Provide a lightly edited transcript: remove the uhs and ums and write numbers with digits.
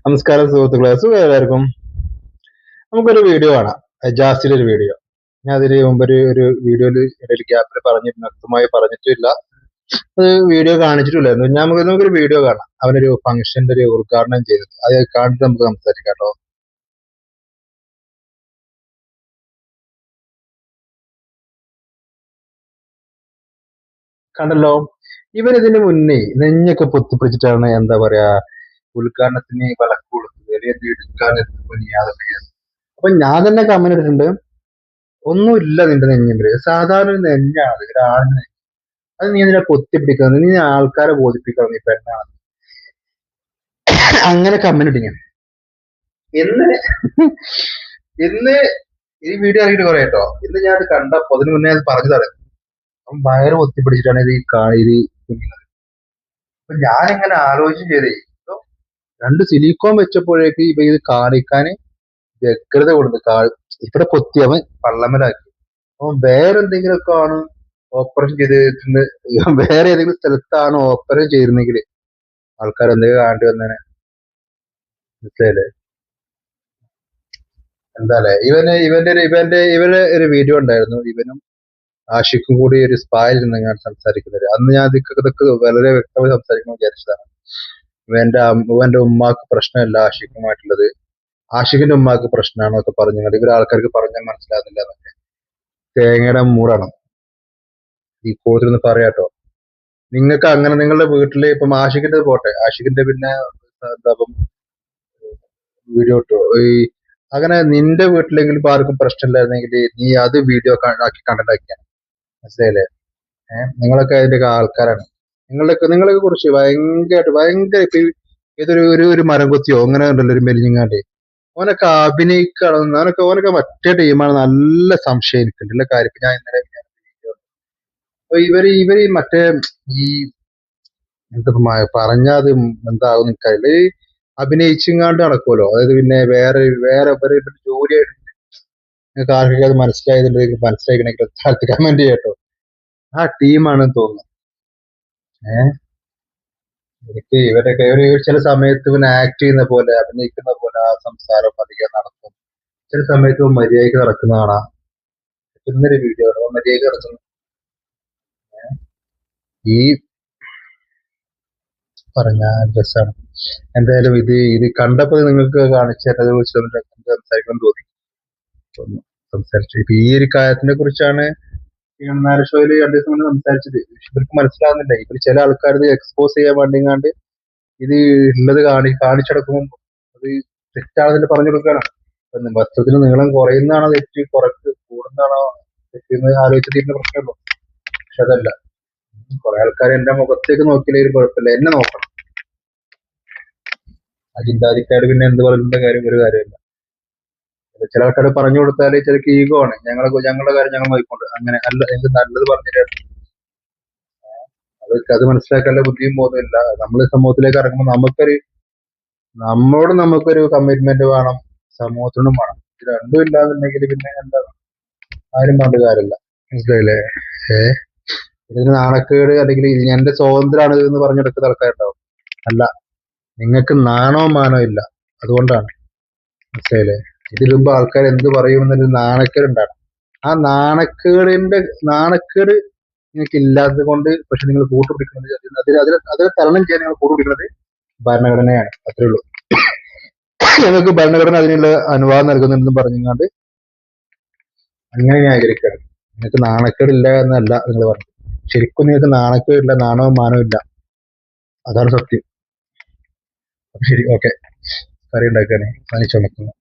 നമസ്കാരം സുഹൃത്തുക്കളെ, എല്ലാവർക്കും. നമുക്കൊരു വീഡിയോ കാണാം. ജാസിയുടെ ഒരു വീഡിയോ. ഞാൻ അതിന് മുമ്പ് ഒരു വീഡിയോയിൽ ഇടയിൽ ഗ്യാപ്പിൽ പറഞ്ഞിരുന്നു, വ്യക്തമായി പറഞ്ഞിട്ടില്ല. അത് വീഡിയോ കാണിച്ചിട്ടില്ലായിരുന്നു. നമുക്കൊരു വീഡിയോ കാണാം. അവനൊരു ഫംഗ്ഷന്റെ ഒരു ഉദ്ഘാടനം ചെയ്തത്. അത് കാണിട്ട് നമുക്ക് സംസാരിക്കാം കേട്ടോ. കണ്ടല്ലോ, ഇവരിതിന് മുന്നേ നെഞ്ഞൊക്കെ പൊത്തിപ്പിടിച്ചിട്ടാണ് എന്താ പറയാ ഉദ്ഘാടനത്തിന് വിളക്ക് കൊടുത്തത്, അല്ലെങ്കിൽ ഉദ്ഘാടനത്തിന്. അപ്പൊ ഞാൻ തന്നെ കമന്റ് ഇട്ടിട്ടുണ്ട്, ഒന്നുമില്ല നിന്റെ നെഞ്ഞില്, സാധാരണ ഒരു നെഞ്ഞാണ് ഒരാളിന്. അത് നീ എന്തിനാ പൊത്തിപ്പിടിക്കുന്നത്? നീ ആൾക്കാരെ ബോധിപ്പിക്കണം നീ പെണ്ണാണ്. അങ്ങനെ കമന്റ് ഇട്ടിങ്ങനെ ഇന്ന് ഇന്ന് ഈ വീഡിയോ ഇറങ്ങിയിട്ട് കുറെ കേട്ടോ. ഇന്ന് ഞാൻ കണ്ടപ്പോ അതിന് മുന്നേ അത് പറഞ്ഞതാണ്. വയറ് പൊത്തിപ്പിടിച്ചിട്ടാണ് ഇത് കുഞ്ഞിനത്. അപ്പൊ ഞാനിങ്ങനെ ആലോചിച്ച് ചെയ്തേ, രണ്ട് സിലിക്കോൺ വെച്ചപ്പോഴേക്ക് ഇവ ഇത് കാണിക്കാന് വ്യഗ്രത കൊടുത്ത് ഇവിടെ പൊത്തിയവൻ പള്ളമലാക്കി. അവൻ വേറെ എന്തെങ്കിലുമൊക്കെ ആണ് ഓപ്പറേഷൻ ചെയ്തിട്ടുണ്ട്, വേറെ ഏതെങ്കിലും സ്ഥലത്താണ് ഓപ്പറേഷൻ ചെയ്തിരുന്നെങ്കിൽ ആൾക്കാർ എന്തെങ്കിലും കാണേണ്ടി വന്നേനെ. മനസ്സിലായില്ലേ? എന്താല്ലേ ഇവന്റെ ഒരു വീഡിയോ ഉണ്ടായിരുന്നു. ഇവനും ആഷിഖും കൂടി ഒരു സ്പായിൽ നിന്ന് ഞാൻ സംസാരിക്കുന്നത്. അന്ന് ഞാൻ ഇതൊക്കെ വളരെ വ്യക്തമായി സംസാരിക്കണം വിചാരിച്ചതാണ്. ഇവന്റെ ഉമ്മാക്ക് പ്രശ്നമല്ല ആഷിഖുമായിട്ടുള്ളത്, ആഷിഖിന്റെ ഉമ്മാക്ക് പ്രശ്നമാണൊക്കെ പറഞ്ഞു. ഇവർ ആൾക്കാർക്ക് പറഞ്ഞാൽ മനസ്സിലാകുന്നില്ല എന്നൊക്കെ. തേങ്ങയുടെ മൂടാണ് ഈ കോതിരുന്ന് പറയാട്ടോ. നിങ്ങൾക്ക് അങ്ങനെ നിങ്ങളുടെ വീട്ടില് ഇപ്പം ആഷിഖിന്റെ പോട്ടെ, ആഷിഖിന്റെ പിന്നെ എന്താ വീഡിയോ ഇട്ടോ അങ്ങനെ നിന്റെ വീട്ടിലെങ്കിലും ഇപ്പൊ ആർക്കും പ്രശ്നമില്ലായിരുന്നെങ്കിൽ നീ അത് വീഡിയോ ആക്കി കണ്ടന്റ് ആക്കിയാണ്. മനസ്സിലായില്ലേ? നിങ്ങളൊക്കെ അതിന്റെ ആൾക്കാരാണ്. നിങ്ങളെ കുറിച്ച് ഭയങ്കര ഇപ്പൊ ഏതൊരു ഒരു മരം കൊത്തിയോ അങ്ങനെ ഉണ്ടല്ലോ, ഒരു മെലിഞ്ഞങ്ങാണ്ട് ഓനൊക്കെ അഭിനയിക്കണം. ഓനൊക്കെ മറ്റേ ടീമാണ്. നല്ല സംശയം എനിക്കുണ്ടല്ല കാര്യം. ഞാൻ ഇന്നലെ അപ്പൊ ഇവര് മറ്റേ ഈ എന്താ പറഞ്ഞത് എന്താകും നിൽക്കാറില്ല, അഭിനയിച്ചിങ്ങാണ്ട് നടക്കുമല്ലോ. അതായത് പിന്നെ വേറെ ജോലിയായിട്ട് നിങ്ങൾക്ക് ആർക്കൊക്കെ അത് മനസ്സിലായതുണ്ടെങ്കിൽ മനസ്സിലാക്കണമെങ്കിൽ താഴത്ത് കമന്റ് ചെയ്യട്ടോ. ആ ടീമാണെന്ന് തോന്നുന്നു. എനിക്ക് ഇവരൊക്കെ ചില സമയത്ത് പിന്നെ ആക്ട് ചെയ്യുന്ന പോലെ, അഭിനയിക്കുന്ന പോലെ ആ സംസാരം അധികം നടക്കും. ചില സമയത്ത് മര്യാദയ്ക്ക് നടക്കുന്ന കാണാം. ഇന്നൊരു വീഡിയോ മര്യാദയ്ക്ക് നടക്കുന്നു. ഈ പറഞ്ഞ രസമാണ്. എന്തായാലും ഇത് കണ്ടപ്പോൾ നിങ്ങൾക്ക് കാണിച്ചത് സംസാരിക്കണം തോന്നി സംസാരിച്ചു. ഇപ്പൊ ഈ ഒരു കാര്യത്തിനെ കുറിച്ചാണ് നാല് ഷോയില് 2 ദിവസം കൊണ്ട് സംസാരിച്ചത്. ഇവർക്ക് മനസ്സിലാവുന്നില്ല. ഇവർ ചില ആൾക്കാർ ഇത് എക്സ്പോസ് ചെയ്യാൻ വേണ്ടിങ്ങാണ്ട് ഇത് ഉള്ളത് കാണിച്ചെടുക്കുമ്പോൾ അത് തെറ്റാണെന്ന് പറഞ്ഞു കൊടുക്കുകയാണ്. വസ്ത്രത്തിന് നീളം കുറയുന്നതാണോ തെറ്റ്, കൂടുന്നതാണോ തെറ്റെന്ന് ആലോചിച്ചിട്ട് പ്രശ്നമുള്ളൂ. പക്ഷെ അതല്ല, കുറെ ആൾക്കാർ എന്റെ മുഖത്തേക്ക് നോക്കിയില്ലെങ്കിൽ കുഴപ്പമില്ല, എന്നെ നോക്കണം. ആ ചിന്താധിക്കാർ പിന്നെ എന്ത് പറയുന്ന കാര്യം ഒരു കാര്യമില്ല. ചില ആൾക്കാർ പറഞ്ഞു കൊടുത്താൽ ചിലക്ക് ഈഗോ ആണ്. ഞങ്ങളുടെ കാര്യം ഞങ്ങൾ നോക്കിക്കൊണ്ട് അങ്ങനെ അല്ല, എനിക്ക് നല്ലത് പറഞ്ഞിട്ട് അത് മനസ്സിലാക്കാനുള്ള ബുദ്ധിയും ബോധമില്ല. നമ്മൾ സമൂഹത്തിലേക്ക് ഇറങ്ങുമ്പോൾ നമുക്കൊരു കമ്മിറ്റ്മെന്റ് വേണം, സമൂഹത്തിനും വേണം. ഇത് രണ്ടും ഇല്ലാന്നുണ്ടെങ്കിൽ പിന്നെ എന്താ ആരും പറഞ്ഞ കാര്യമില്ല. മനസ്സിലായില്ലേ? ഇതിന് നാണക്കേട് അല്ലെങ്കിൽ എന്റെ സ്വാതന്ത്ര്യമാണ് എന്ന് പറഞ്ഞെടുക്കുന്ന ആൾക്കാരുണ്ടാവും. അല്ല, നിങ്ങൾക്ക് നാണോ മാനോ ഇല്ല, അതുകൊണ്ടാണ്. മനസ്സിലായില്ലേ? ഇതിലുമ്പോ ആൾക്കാർ എന്ത് പറയുമെന്നൊരു നാണക്കേട് ഉണ്ടാണ്. ആ നാണക്കേട് നിങ്ങൾക്ക് ഇല്ലാത്തത് കൊണ്ട് പക്ഷെ നിങ്ങൾ കൂട്ടുപിടിക്കുന്നത് അതിനെ തരണം ചെയ്യാൻ നിങ്ങൾ കൂട്ടുപിടിക്കുന്നത് ഭരണഘടനയാണ്. അത്രേ ഉള്ളൂ. ഞങ്ങൾക്ക് ഭരണഘടന അതിനുള്ള അനുവാദം നൽകുന്നുണ്ടെന്ന് പറഞ്ഞുകൊണ്ട് അങ്ങനെ ന്യായീകരിക്കുകയാണ്. നിങ്ങൾക്ക് നാണക്കേടില്ല എന്നല്ല നിങ്ങൾ പറഞ്ഞു. ശരിക്കും നിങ്ങൾക്ക് നാണക്കേടില്ല, നാണവും മാനവും ഇല്ല, അതാണ് സത്യം. അപ്പൊ ശരി, ഓക്കെ. കറി ഉണ്ടാക്കാനേ ചുമക്കുന്നു.